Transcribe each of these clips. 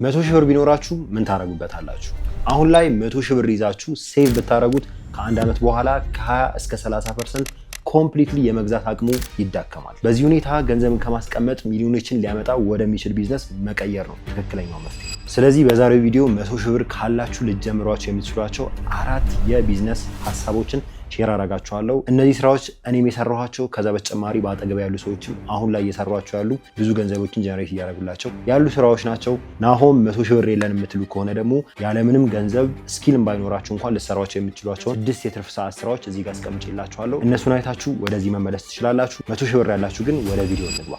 100 ሺህ ብር ቢኖራችሁ ምን ታረጉበታላችሁ? አሁን ላይ 100 ሺህ ብር ይዛችሁ ሴቭ ብታረጉት ከአንድ ዓመት በኋላ ከ20 እስከ 30% ኮምፕሊትሊ የመግዛት አቅሙ ይዳከማል። በዚህ ሁኔታ ገንዘብን ከማስቀመጥ ሚሊዮኖችን ሊያመጣ ወደሚችል ቢዝነስ መቀየር ነው ትክክለኛው መፍትሄ። ስለዚህ በዛሬው ቪዲዮ 100 ሺህ ብር ካላችሁ ልትጀምሯቸው የምትችሏቸው 4 የቢዝነስ ሀሳቦችን ሼር አደርጋችኋለሁ። እነዚህ ስራዎች እኔም የሰራኋቸው ከዛ በተጨማሪ በአጠገብ ያሉ ሰዎችም አሁን ላይ እየሰሯቸው ያሉ ብዙ ገንዘቦችን ጀነሬት እያደረጉላቸው ያሉ ስራዎች ናቸው። ናሆም 100 ሺህ ብር የለን የምትሉ ከሆነ ደግሞ ያለምንም ገንዘብ ስኪልም ባይኖራችሁ እንኳን ልትሰሯቸው የምትችሏቸውን 6 የትርፍ ሰዓት ስራዎች እዚህ ጋር አስቀምጬላችኋለሁ። እነሱን አይታችሁ ወደዚህ መመለስ ትችላላችሁ። 100 ሺህ ብር ያላችሁ ግን ወደ ቪዲዮ እንግባ።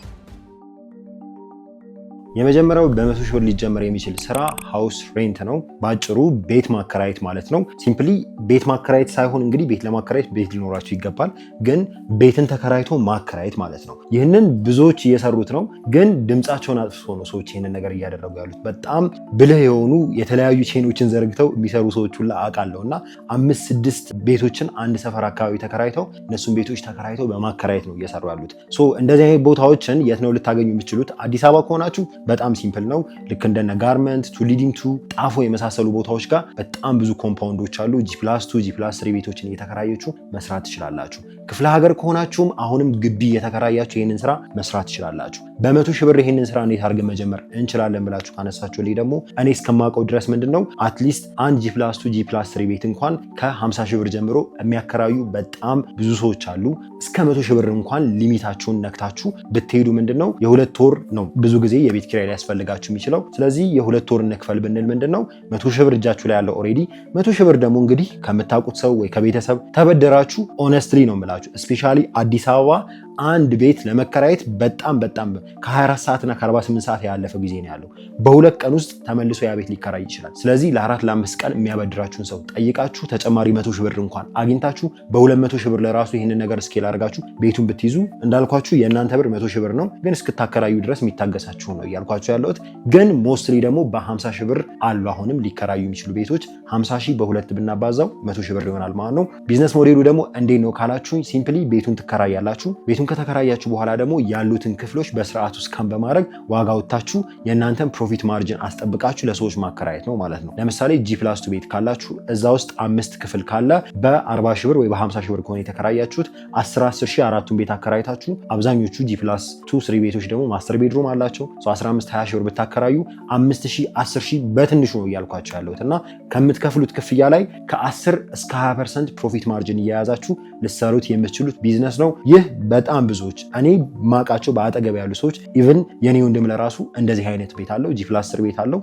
የመጀመሪያው በ100 ሺህ ብር ሊጀመር የሚችል ስራ ሃውስ ሬንት ነው። ባጭሩ ቤት ማከራየት ማለት ነው። ሲምፕሊ ቤት ማከራየት ሳይሆን እንግዲህ ቤት ለማከራየት ቤት ሊኖራችሁ ይገባል፣ ግን ቤትን ተከራይቶ ማከራየት ማለት ነው። ይህንን ብዙዎች እየሰሩት ነው፣ ግን ድምጻቸውን አጥፍቶ ነው ሰዎች ይህንን ነገር እያደረጉ ያሉት። በጣም ብልህ የሆኑ የተለያዩ ቼኖችን ዘርግተው የሚሰሩ ሰዎች ሁላ አውቃለሁ እና 5-6 ቤቶችን አንድ ሰፈር አካባቢ ተከራይተው እነሱን ቤቶች ተከራይተው በማከራየት ነው እየሰሩ ያሉት። እንደዚህ አይነት ቦታዎችን የት ነው ልታገኙ የምትችሉት? አዲስ አበባ ከሆናችሁ በጣም ሲምፕል ነው። ልክ እንደነ ጋርመንት፣ ቱሊዲምቱ፣ ጣፎ የመሳሰሉ ቦታዎች ጋር በጣም ብዙ ኮምፓውንዶች አሉ። G+2 G+3 ቤቶችን እየተከራያችሁ መስራት ትችላላችሁ። ክፍለ ሀገር ከሆናችሁም አሁንም ግቢ እየተከራያችሁ ይህንን ስራ መስራት ትችላላችሁ። በ100 ሺህ ብር ይህንን ስራ እንዴት አድርገን መጀመር እንችላለን ብላችሁ ካነሳችሁ ላይ ደግሞ እኔ እስከማውቀው ድረስ ምንድነው አትሊስት አንድ G+2 G+3 ቤት እንኳን ከ50 ሺህ ብር ጀምሮ የሚያከራዩ በጣም ብዙ ሰዎች አሉ። እስከ 100 ሺህ ብር እንኳን ሊሚታችሁን ነክታችሁ ብትሄዱ ምንድነው የ2 ወር ነው ብዙ ጊዜ የቤት ኪራይ ሊያስፈልጋችሁ የሚችለው። ስለዚህ የ2 ወር እንክፈል ብንል ምንድነው 100 ሺህ ብር እጃችሁ ላይ ያለው ኦሬዲ 100 ሺህ ብር ደግሞ እንግዲህ ከምታውቁት ሰው ወይ ከቤተሰብ ተበደራችሁ ኦነስትሊ ነው የምላችሁ ስፔሻሊ አዲስ አበባ አንድ ቤት ለመከራየት በጣም ከ24 ሰዓትና ከ48 ሰዓት ያለፈ ጊዜ ነው ያለው። በሁለት ቀን ውስጥ ተመልሶ ያ ቤት ሊከራይ ይችላል። ስለዚህ ለ4-5 ቀን የሚያበድራችሁን ሰው ጠይቃችሁ ተጨማሪ 100 ሺህ ብር እንኳን አግኝታችሁ በ200 ሺህ ብር ለራሱ ይህንን ነገር ስኬል አድርጋችሁ ቤቱን ብትይዙ እንዳልኳችሁ የእናንተ ብር 100 ሺህ ብር ነው፣ ግን እስክታከራዩ ድረስ የሚታገሳችሁ ነው እያልኳችሁ ያለሁት። ግን ሞስትሊ ደግሞ በ50 ሺህ ብር አሉ አሁንም ሊከራዩ የሚችሉ ቤቶች። 50 ሺህ በሁለት ብናባዛው 100 ሺህ ብር ይሆናል ማለት ነው። ቢዝነስ ሞዴሉ ደግሞ እንዴት ነው ካላችሁ ሲምፕሊ ቤቱን ትከራያላችሁ። ቤቱን ከተከራያችሁ በኋላ ደግሞ ያሉትን ክፍሎች በስርዓት ውስጥ ካም በማድረግ ዋጋ ወጣችሁ የእናንተን ፕሮፊት ማርጂን አስጠብቃችሁ ለሰዎች ማከራየት ነው ማለት ነው። ለምሳሌ G+2 ቤት ካላችሁ እዛ ውስጥ 5 ክፍል ካለ በ40 ሺህ ብር ወይ በ50 ሺህ ብር ከሆነ የተከራያችሁት 10 ሺህ አራቱን ቤት አከራይታችሁ አብዛኞቹ G+2 3 ቤቶች ደግሞ ማስተር ቤድሩም አላቸው 15-20 ሺህ ብር ብታከራዩ 5 ሺህ 10 ሺህ በትንሹ ነው እያልኳችሁ ያለሁት እና ከምትከፍሉት ክፍያ ላይ ከ10 እስከ 20% ፕሮፊት ማርጂን እየያዛችሁ ልትሰሩት የምትችሉት ቢዝነስ ነው። ይህ በጣም ብዙዎች እኔ ማቃቸው በአጠገብ ያሉ ሰዎች ኢቭን የኔ ወንድም ለራሱ እንደዚህ አይነት ቤት አለው G+10 ቤት አለው።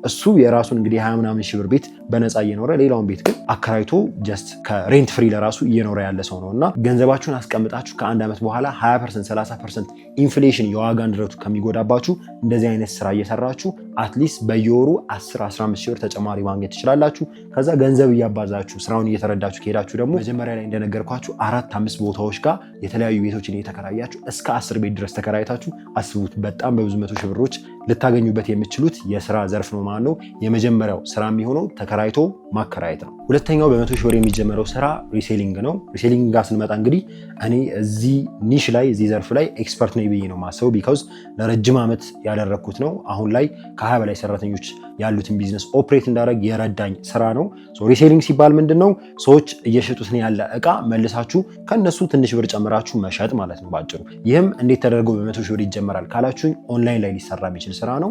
እሱ የራሱን እንግዲህ 20 ምናምን ሺህ ብር ቤት በነፃ እየኖረ ሌላውን ቤት ግን አከራይቶ ጀስት ከሬንት ፍሪ ለራሱ እየኖረ ያለ ሰው ነው እና ገንዘባችሁን አስቀምጣችሁ ከአንድ ዓመት በኋላ 20% 30% ኢንፍሌሽን የዋጋ ንረቱ ከሚጎዳባችሁ እንደዚህ አይነት ስራ እየሰራችሁ አትሊስት በየወሩ 10-15 ሺህ ብር ተጨማሪ ማግኘት ትችላላችሁ። ከዛ ገንዘብ እያባዛችሁ ስራውን እየተረዳችሁ ከሄዳችሁ ደግሞ መጀመሪያ ላይ እንደነገርኳችሁ 4-5 ቦታዎች ጋር የተለያዩ ቤቶችን እየተከራያችሁ እስከ 10 ቤት ድረስ ተከራይታችሁ አስቡት። በጣም በብዙ 100 ሺህ ብሮች ልታገኙበት የምትችሉት የስራ ዘርፍ ነው ማለት ነው። የመጀመሪያው ስራ የሚሆነው ተከራይቶ ማከራየት ነው። ሁለተኛው በ100 ሺህ ብር የሚጀመረው ስራ ሪሴሊንግ ነው። ሪሴሊንግ ጋር ስንመጣ እንግዲህ እኔ እዚህ ኒሽ ላይ እዚህ ዘርፍ ላይ ኤክስፐርት ነኝ ብዬ ነው ማሰቡ። ቢካውዝ ለረጅም ዓመት ያደረኩት ነው። አሁን ላይ ከ20 በላይ ሰራተኞች ያሉትን ቢዝነስ ኦፕሬት እንዳደረግ የረዳኝ ስራ ነው። ሪሴሊንግ ሲባል ምንድነው ሰዎች እየሸጡት ያለ እቃ መልሳችሁ ከነሱ ትንሽ ብር ጨምራችሁ መሸጥ ማለት ነው ባጭሩ። ይህም እንዴት ተደርጎ በ100 ሺህ ብር ይጀመራል ካላችሁኝ ኦንላይን ላይ ሊሰራ የሚችል ስራ ነው።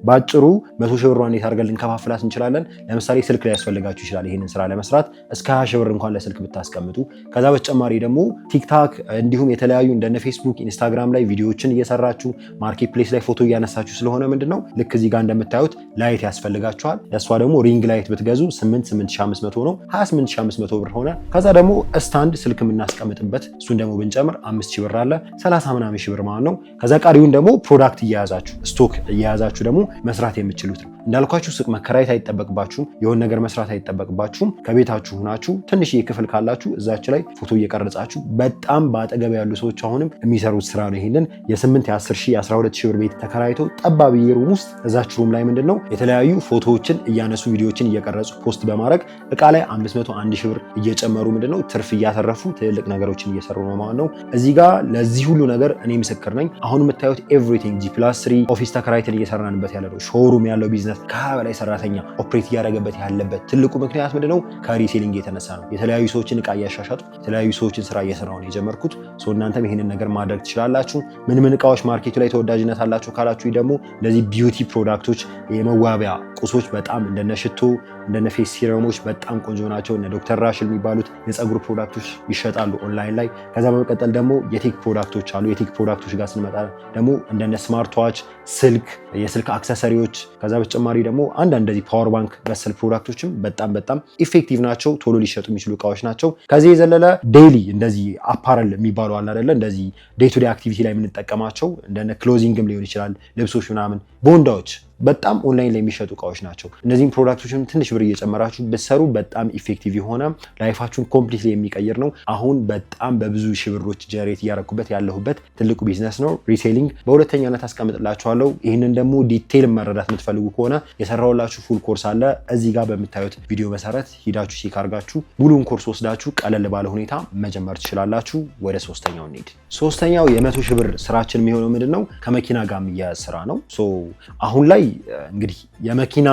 ባጭሩ 100 ሺህ ብሯን እንዴት አድርገን ልንከፋፍላት እንችላለን? ለምሳሌ ስልክ ላይ ያስፈልጋችሁ ይችላል ይህንን ስራ ለመስራት እስከ 20 ሺህ ብር እንኳን ለስልክ ብታስቀምጡ። ከዛ በተጨማሪ ደግሞ ቲክታክ እንዲሁም የተለያዩ እንደነ ፌስቡክ፣ ኢንስታግራም ላይ ቪዲዮዎችን እየሰራችሁ ማርኬት ፕሌስ ላይ ፎቶ እያነሳችሁ ስለሆነ ምንድነው ልክ እዚህ ጋር እንደምታዩት ላይት ያስፈልጋችኋል። ለሷ ደግሞ ሪንግ ላይት ብትገዙ 8500 ነው 28500 ብር ሆነ። ከዛ ደግሞ ስታንድ ስልክ የምናስቀምጥበት እሱን ደግሞ ብንጨምር 5000 ብር አለ 30 ምናምን ሺህ ብር ማለት ነው። ከዛ ቀሪውን ደግሞ ፕሮዳክት እየያዛችሁ ስቶክ እየያዛችሁ ደግሞ መስራት የምትችሉት ነው። እንዳልኳችሁ ሱቅ መከራየት አይጠበቅባችሁም፣ የሆነ ነገር መስራት አይጠበቅባችሁም። ከቤታችሁ ሆናችሁ ትንሽ ክፍል ካላችሁ እዛች ላይ ፎቶ እየቀረጻችሁ በጣም በአጠገብ ያሉ ሰዎች አሁንም የሚሰሩት ስራ ነው። ይሄንን የ8 የ10 ሺህ የ12 ሺህ ብር ቤት ተከራይቶ ጠባብ ሩም ውስጥ እዛች ሩም ላይ ምንድነው የተለያዩ ፎቶዎችን እያነሱ ቪዲዮዎችን እየቀረጹ ፖስት በማድረግ እቃ ላይ 500 1 ሺህ ብር እየጨመሩ ምንድነው ትርፍ እያተረፉ ትልቅ ነገሮችን እየሰሩ ነው ማለት ነው። እዚህ ጋር ለዚህ ሁሉ ነገር እኔ ምስክር ነኝ። አሁን የምታዩት ኤቭሪቲንግ G+3 ኦፊስ ተከራይተን እየሰራንበት ያለ ነው። ሾሩም ያለው ቢዝነስ ከበላይ ሰራተኛ ኦፕሬት እያደረገበት ያለበት ትልቁ ምክንያት ምንድነው ከሪሴሊንግ የተነሳ ነው። የተለያዩ ሰዎችን እቃ እያሻሻጡ የተለያዩ ሰዎችን ስራ እየሰራው ነው የጀመርኩት። እናንተም ይሄንን ነገር ማድረግ ትችላላችሁ። ምን እቃዎች ማርኬቱ ላይ ተወዳጅነት አላችሁ ካላችሁ ደግሞ ለዚህ ቢዩቲ ፕሮዳክቶች የመዋቢያ ቁሶች በጣም እንደነ ሽቶ እንደነ ፌስ ሲረሞች በጣም ቆንጆ ናቸው። እነ ዶክተር ራሽል የሚባሉት የፀጉር ፕሮዳክቶች ይሸጣሉ ኦንላይን ላይ። ከዛ በመቀጠል ደግሞ የቴክ ፕሮዳክቶች አሉ። የቴክ ፕሮዳክቶች ጋር ስንመጣ ደግሞ እንደነ ስማርት ዋች፣ ስልክ፣ የስልክ አክሰሰሪዎች ከዛ በተጨማሪ ደግሞ አንዳንድ እንደዚህ ፓወር ባንክ መሰል ፕሮዳክቶችም በጣም ኢፌክቲቭ ናቸው። ቶሎ ሊሸጡ የሚችሉ እቃዎች ናቸው። ከዚህ የዘለለ ዴይሊ እንደዚህ አፓረል የሚባሉ አለ አይደለ እንደዚህ ዴይ ቱ ዴይ አክቲቪቲ ላይ የምንጠቀማቸው እንደነ ክሎዚንግም ሊሆን ይችላል ልብሶች ምናምን ቦንዳዎች በጣም ኦንላይን ላይ የሚሸጡ እቃዎች ናቸው። እነዚህም ፕሮዳክቶችን ትንሽ ብር እየጨመራችሁ ብትሰሩ በጣም ኢፌክቲቭ የሆነ ላይፋችሁን ኮምፕሊትሊ የሚቀይር ነው። አሁን በጣም በብዙ ሺህ ብሮች ጀሬት እያረኩበት ያለሁበት ትልቁ ቢዝነስ ነው ሪሴሊንግ። በሁለተኛነት አስቀምጥላችኋለሁ። ይህንን ደግሞ ዲቴይል መረዳት የምትፈልጉ ከሆነ የሰራሁላችሁ ፉል ኮርስ አለ። እዚህ ጋር በምታዩት ቪዲዮ መሰረት ሂዳችሁ ቼክ አድርጋችሁ ሙሉን ኮርስ ወስዳችሁ ቀለል ባለ ሁኔታ መጀመር ትችላላችሁ። ወደ ሶስተኛው እንሂድ። ሶስተኛው የ100 ሺህ ብር ስራችን የሚሆነው ምንድነው ከመኪና ጋር የሚያያዝ ስራ ነው። አሁን ላይ እንግዲህ የመኪና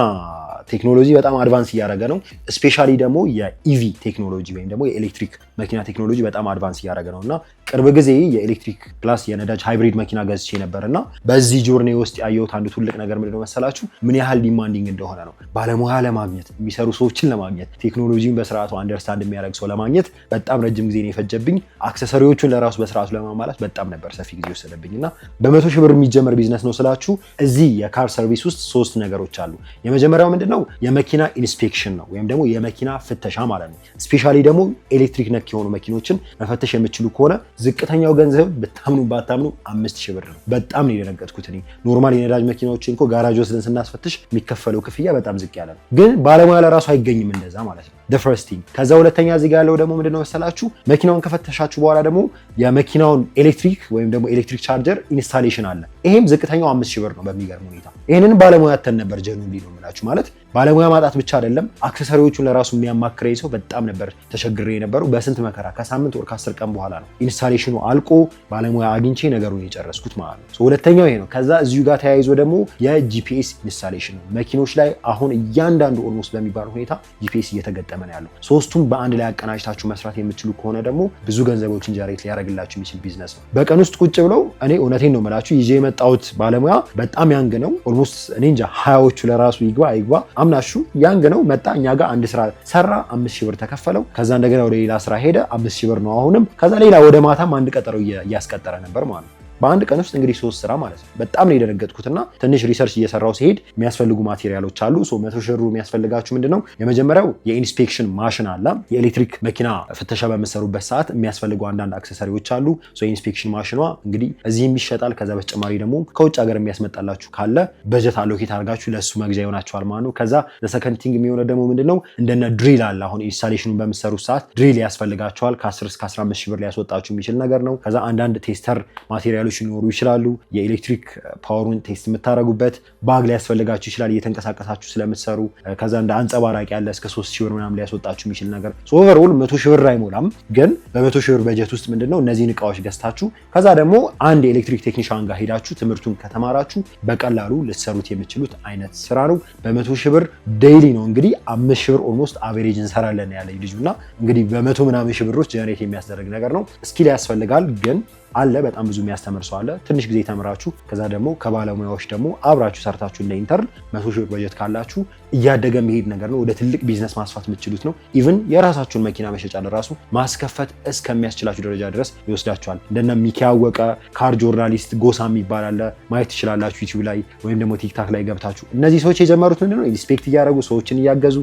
ቴክኖሎጂ በጣም አድቫንስ እያደረገ ነው። ስፔሻሊ ደግሞ የኢቪ ቴክኖሎጂ ወይም ደግሞ የኤሌክትሪክ መኪና ቴክኖሎጂ በጣም አድቫንስ እያደረገ ነው እና ቅርብ ጊዜ የኤሌክትሪክ ፕላስ የነዳጅ ሃይብሪድ መኪና ገዝቼ ነበር እና በዚህ ጆርኔ ውስጥ ያየሁት አንዱ ትልቅ ነገር ምንድነው መሰላችሁ? ምን ያህል ዲማንዲንግ እንደሆነ ነው። ባለሙያ ለማግኘት የሚሰሩ ሰዎችን ለማግኘት ቴክኖሎጂውን በስርዓቱ አንደርስታንድ የሚያደርግ ሰው ለማግኘት በጣም ረጅም ጊዜ ነው የፈጀብኝ። አክሰሰሪዎቹን ለራሱ በስርዓቱ ለማሟላት በጣም ነበር ሰፊ ጊዜ ወሰደብኝ እና በ100 ሺህ ብር የሚጀመር ቢዝነስ ነው ስላችሁ እዚህ የካር ሰርቪስ ውስጥ 3 ነገሮች አሉ። የመጀመሪያው ምንድነው የመኪና ኢንስፔክሽን ነው ወይም ደግሞ የመኪና ፍተሻ ማለት ነው። ስፔሻሊ ደግሞ ኤሌክትሪክ ነክ የሆኑ መኪኖችን መፈተሽ የምትችሉ ከሆነ ዝቅተኛው ገንዘብ ብታምኑ ባታምኑ 5000 ብር ነው። በጣም ነው የደነገጥኩት እኔ። ኖርማል የነዳጅ መኪናዎችን እኮ ጋራጅ ወስደን ስናስፈትሽ የሚከፈለው ክፍያ በጣም ዝቅ ያለ ነው፣ ግን ባለሙያ ለራሱ አይገኝም እንደዛ ማለት ነው። the first thing። ከዛ ሁለተኛ እዚህ ጋር ያለው ደግሞ ምንድነው መሰላችሁ? መኪናውን ከፈተሻችሁ በኋላ ደግሞ የመኪናውን ኤሌክትሪክ ወይም ደግሞ ኤሌክትሪክ ቻርጀር ኢንስታሌሽን አለ። ይሄም ዝቅተኛው 5000 ብር ነው በሚገርም ሁኔታ። ይሄንን ባለሙያ አተን ነበር ጀኑን ሊሉ የምላችሁ ማለት ባለሙያ ማጣት ብቻ አይደለም፣ አክሰሰሪዎቹን ለራሱ የሚያማክረኝ ሰው በጣም ነበር ተቸግሬ የነበረው። በስንት መከራ ከሳምንት ወር ከ10 ቀን በኋላ ነው ኢንስታሌሽኑ አልቆ ባለሙያ አግኝቼ ነገሩን የጨረስኩት ማለት ነው። ሁለተኛው ይሄ ነው። ከዛ እዚሁ ጋር ተያይዞ ደግሞ የጂፒኤስ ኢንስታሌሽን ነው። መኪኖች ላይ አሁን እያንዳንዱ ኦልሞስት በሚባል ሁኔታ ጂፒኤስ እየተገጠመ ነው ያለው። ሶስቱም በአንድ ላይ አቀናጅታችሁ መስራት የምትችሉ ከሆነ ደግሞ ብዙ ገንዘቦችን ጀሬት ሊያደርግላችሁ የሚችል ቢዝነስ ነው። በቀን ውስጥ ቁጭ ብለው እኔ እውነቴን ነው የምላችሁ ይዤ የመጣሁት ባለሙያ በጣም ያንግ ነው። ኦልሞስት እኔ እንጃ 20ዎቹ ለራሱ ይግባ አይግባ አምናሹ ያንግ ነው። መጣ እኛ ጋር አንድ ስራ ሰራ 5000 ብር ተከፈለው። ከዛ እንደገና ወደ ሌላ ስራ ሄደ 5000 ብር ነው አሁንም። ከዛ ሌላ ወደ ማታም አንድ ቀጠሮ እያስቀጠረ ነበር ማለት ነው። በአንድ ቀን ውስጥ እንግዲህ 3 ስራ ማለት ነው። በጣም ነው የደነገጥኩትና ትንሽ ሪሰርች እየሰራው ሲሄድ የሚያስፈልጉ ማቴሪያሎች አሉ። 100 ሺህ ብር የሚያስፈልጋችሁ ምንድነው? የመጀመሪያው የኢንስፔክሽን ማሽን አለ። የኤሌክትሪክ መኪና ፍተሻ በምትሰሩበት ሰዓት የሚያስፈልጉ አንዳንድ አክሰሰሪዎች አሉ። የኢንስፔክሽን ማሽኗ እንግዲህ እዚህም ይሸጣል። ከዛ በተጨማሪ ደግሞ ከውጭ ሀገር የሚያስመጣላችሁ ካለ በጀት አሎኬት አድርጋችሁ ለሱ መግዣ ይሆናችኋል ማለት ነው። ከዛ ለሰከንድ ቲንግ የሚሆነው ደግሞ ምንድነው? እንደነ ድሪል አለ። አሁን ኢንስታሌሽኑን በምትሰሩ ሰዓት ድሪል ያስፈልጋችኋል። ከ10 እስከ 15 ሺህ ብር ሊያስወጣችሁ የሚችል ነገር ነው። ከዛ አንዳንድ ቴስተር ማቴሪያል ሊኖሩ ይችላሉ። የኤሌክትሪክ ፓወሩን ቴስት የምታደርጉበት ባግ ሊያስፈልጋችሁ ይችላል እየተንቀሳቀሳችሁ ስለምትሰሩ። ከዛ እንደ አንጸባራቂ ያለ እስከ 3000 ብር ምናምን ሊያስወጣችሁ የሚችል ነገር። ኦቨርኦል 100 ሺህ ብር አይሞላም፣ ግን በ100 ሺህ ብር በጀት ውስጥ ምንድነው እነዚህን እቃዎች ገዝታችሁ ከዛ ደግሞ አንድ የኤሌክትሪክ ቴክኒሻን ጋር ሄዳችሁ ትምህርቱን ከተማራችሁ በቀላሉ ልትሰሩት የምትችሉት አይነት ስራ ነው። በ100 ሺህ ብር ዴይሊ ነው እንግዲህ 5 ሺህ ብር ኦልሞስት አቨሬጅ እንሰራለን ያለኝ ልጁና እንግዲህ በ100 ምናምን ሺህ ብሮች ጀነሬት የሚያስደርግ ነገር ነው። ስኪል ያስፈልጋል ግን አለ በጣም ብዙ የሚያስተምር ሰው አለ። ትንሽ ጊዜ ተምራችሁ ከዛ ደግሞ ከባለሙያዎች ደግሞ አብራችሁ ሰርታችሁ እንደ ኢንተርን 100 ሺህ ብር በጀት ካላችሁ እያደገ መሄድ ነገር ነው። ወደ ትልቅ ቢዝነስ ማስፋት የምትችሉት ነው። ኢቭን የራሳችሁን መኪና መሸጫ ለራሱ ማስከፈት እስከሚያስችላችሁ ደረጃ ድረስ ይወስዳችኋል። እንደነ ሚኪ ያወቀ ካር ጆርናሊስት ጎሳ የሚባል አለ፣ ማየት ትችላላችሁ ዩቲዩብ ላይ ወይም ደግሞ ቲክታክ ላይ ገብታችሁ። እነዚህ ሰዎች የጀመሩት ምንድነው ኢንስፔክት እያደረጉ ሰዎችን እያገዙ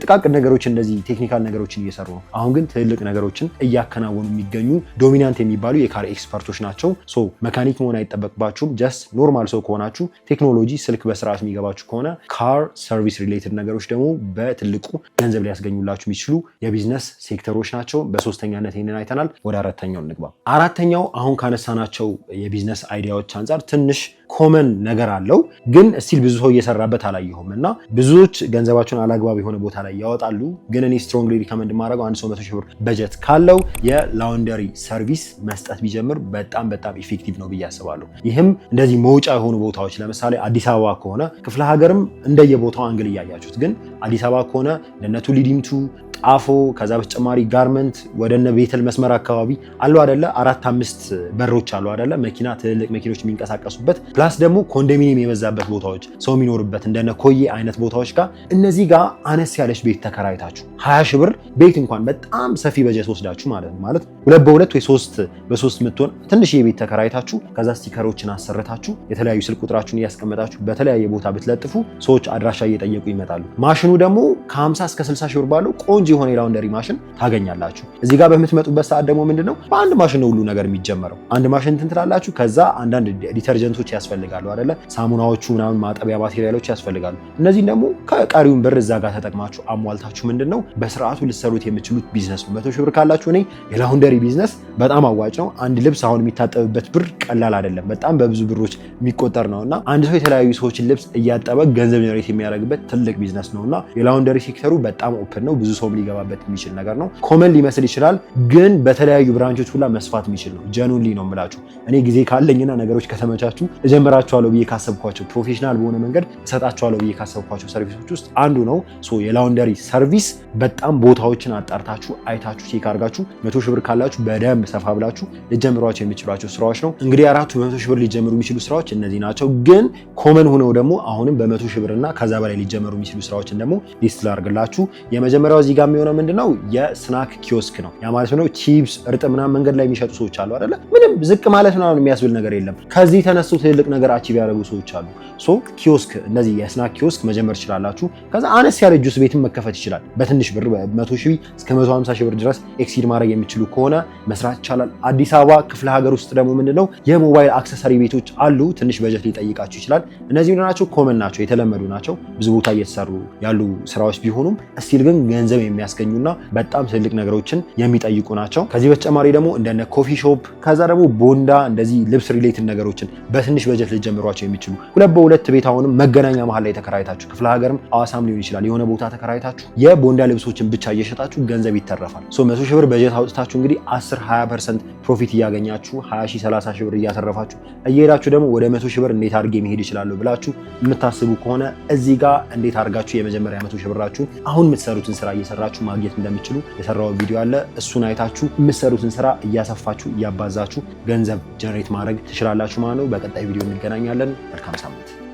ጥቃቅን ነገሮችን እንደዚህ ቴክኒካል ነገሮችን እየሰሩ ነው። አሁን ግን ትልቅ ነገሮችን እያከናወኑ የሚገኙ ዶሚናንት የሚባሉ የካር ኤክስፐርት መስፈርቶች ናቸው። ሶ መካኒክ መሆን አይጠበቅባችሁም። ጀስት ኖርማል ሰው ከሆናችሁ ቴክኖሎጂ ስልክ በስርዓት የሚገባችሁ ከሆነ ካር ሰርቪስ ሪሌትድ ነገሮች ደግሞ በትልቁ ገንዘብ ሊያስገኙላችሁ የሚችሉ የቢዝነስ ሴክተሮች ናቸው። በሶስተኛነት ይህንን አይተናል። ወደ አራተኛው እንግባ። አራተኛው አሁን ካነሳናቸው የቢዝነስ አይዲያዎች አንጻር ትንሽ ኮመን ነገር አለው፣ ግን እስቲል ብዙ ሰው እየሰራበት አላየሁም እና ብዙዎች ገንዘባቸውን አላግባብ የሆነ ቦታ ላይ ያወጣሉ። ግን እኔ ስትሮንግሊ ሪከመንድ ማድረገው አንድ ሰው 100 ሺህ ብር በጀት ካለው የላውንደሪ ሰርቪስ መስጠት ቢጀምር በጣም ኢፌክቲቭ ነው ብዬ አስባለሁ። ይህም እንደዚህ መውጫ የሆኑ ቦታዎች ለምሳሌ አዲስ አበባ ከሆነ ክፍለ ሀገርም እንደየቦታው አንግል እያያችሁት፣ ግን አዲስ አበባ ከሆነ ለነቱ ሊዲምቱ ጣፎ ከዛ በተጨማሪ ጋርመንት ወደነ ቤተል መስመር አካባቢ አለው አይደለ 4-5 በሮች አለው አይደለ መኪና ትልልቅ መኪኖች የሚንቀሳቀሱበት ፕላስ ደግሞ ኮንዶሚኒየም የበዛበት ቦታዎች ሰው የሚኖርበት እንደነ ኮዬ አይነት ቦታዎች ጋር እነዚህ ጋር አነስ ያለች ቤት ተከራይታችሁ 20 ሺህ ብር ቤት እንኳን በጣም ሰፊ በጀት ወስዳችሁ ማለት 2 በ2 ወይ 3 በ3 ምትሆን ትንሽ የቤት ተከራይታችሁ ከዛ ስቲከሮችን አሰርታችሁ የተለያዩ ስልክ ቁጥራችሁን እያስቀመጣችሁ በተለያየ ቦታ ብትለጥፉ ሰዎች አድራሻ እየጠየቁ ይመጣሉ። ማሽኑ ደግሞ ከ50 እስከ 60 ሺህ ብር ባለው ቆንጆ የሆነ የላውንደሪ ማሽን ታገኛላችሁ። እዚህ ጋር በምትመጡበት ሰዓት ደግሞ ምንድነው በአንድ ማሽን ነው ሁሉ ነገር የሚጀመረው። አንድ ማሽን እንትን ትላላችሁ። ከዛ አንዳንድ ዲተርጀንቶች ያስፈልጋሉ አይደለ ሳሙናዎቹ ምናምን ማጠቢያ ማቴሪያሎች ያስፈልጋሉ። እነዚህን ደግሞ ከቀሪውን ብር እዛ ጋር ተጠቅማችሁ አሟልታችሁ ምንድነው በስርዓቱ ልትሰሩት የምትችሉት ቢዝነስ ነው። 100 ሺህ ብር ካላችሁ እኔ የላውንደሪ ቢዝነስ በጣም አዋጭ ነው። አንድ ልብስ አሁን የሚታጠብበት ብር ቀላል አይደለም፣ በጣም በብዙ ብሮች የሚቆጠር ነውና አንድ ሰው የተለያዩ ሰዎችን ልብስ እያጠበ ገንዘብ ጀነሬት የሚያደርግበት ትልቅ ቢዝነስ ነውና የላውንደሪ ሴክተሩ በጣም ኦፕን ነው። ብዙ ሰው ሊገባበት የሚችል ነገር ነው። ኮመን ሊመስል ይችላል፣ ግን በተለያዩ ብራንቾች ሁላ መስፋት የሚችል ነው። ጀኑንሊ ነው የምላችሁ። እኔ ጊዜ ካለኝና ነገሮች ከተመቻቹ እጀምራቸዋለሁ ብዬ ካሰብኳቸው ፕሮፌሽናል በሆነ መንገድ እሰጣቸዋለሁ ብዬ ካሰብኳቸው ሰርቪሶች ውስጥ አንዱ ነው። ሶ የላውንደሪ ሰርቪስ በጣም ቦታዎችን አጣርታችሁ አይታችሁ ቼክ አድርጋችሁ 100 ሺህ ብር ካላችሁ በደንብ ሰፋ ብላችሁ ልጀምሯቸው የሚችሏቸው ስራዎች ነው። እንግዲህ አራቱ በ100 ሺህ ብር ሊጀምሩ የሚችሉ ስራዎች እነዚህ ናቸው። ግን ኮመን ሆነው ደግሞ አሁንም በ100 ሺህ ብርና ከዛ በላይ ሊጀምሩ የሚችሉ ስራዎችን ደግሞ ሊስት ላድርግላችሁ። የመጀመሪያው እዚህ ጋር የሚሆነው ምንድነው የስናክ ኪዮስክ ነው። ያ ማለት ነው ቺፕስ እርጥብ ምናምን መንገድ ላይ የሚሸጡ ሰዎች አሉ አይደለ? ምንም ዝቅ ማለት ምናምን የሚያስብል ነገር የለም። ከዚህ ተነስቶ ትልቅ ነገር አቺቭ ያደረጉ ሰዎች አሉ። ሶ ኪዮስክ እነዚህ የስናክ ኪዮስክ መጀመር ትችላላችሁ። ከዛ አነስ ያለ ጁስ ቤትም መከፈት ይችላል። በትንሽ ብር 100 ሺህ እስከ 150 ሺህ ብር ድረስ ኤክሲድ ማድረግ የሚችሉ ከሆነ መስራት ይቻላል። አዲስ አበባ ክፍለ ሀገር ውስጥ ደግሞ ምንድነው የሞባይል አክሰሰሪ ቤቶች አሉ። ትንሽ በጀት ሊጠይቃችሁ ይችላል። እነዚህ ናቸው ኮመን ናቸው፣ የተለመዱ ናቸው። ብዙ ቦታ እየተሰሩ ያሉ ስራዎች ቢሆኑም እስቲል ግን ገንዘብ የሚያስገኙና በጣም ትልቅ ነገሮችን የሚጠይቁ ናቸው። ከዚህ በተጨማሪ ደግሞ እንደነ ኮፊ ሾፕ ከዛ ደግሞ ቦንዳ እንደዚህ ልብስ ሪሌትድ ነገሮችን በትንሽ በጀት ልጀምሯቸው የሚችሉ 2 በ2 ቤት አሁንም መገናኛ መሀል ላይ ተከራይታችሁ ክፍለ ሀገርም ሐዋሳም ሊሆን ይችላል የሆነ ቦታ ተከራይታችሁ የቦንዳ ልብሶችን ብቻ እየሸጣችሁ ገንዘብ ይተረፋል። ሶ 100 ሺህ ብር በጀት አውጥታችሁ እንግዲህ 10-20% ፕሮፊት እያገኛችሁ 20 ሺህ 30 ሺህ ብር እያተረፋችሁ እየሄዳችሁ ደግሞ ወደ 100 ሺህ ብር እንዴት አድርጌ መሄድ ይችላል ብላችሁ የምታስቡ ከሆነ እዚህ ጋር እንዴት አድርጋችሁ የመጀመሪያ 100 ሺህ ብራችሁን አሁን የምትሰሩትን ስራ እየሰራችሁ ማግኘት እንደምትችሉ የሰራው ቪዲዮ አለ። እሱን አይታችሁ የምትሰሩትን ስራ እያሰፋችሁ እያባዛችሁ ገንዘብ ጀነሬት ማድረግ ትችላላችሁ ማለት ነው። በቀጣይ ቪዲዮ እንገናኛለን። መልካም ሳምንት።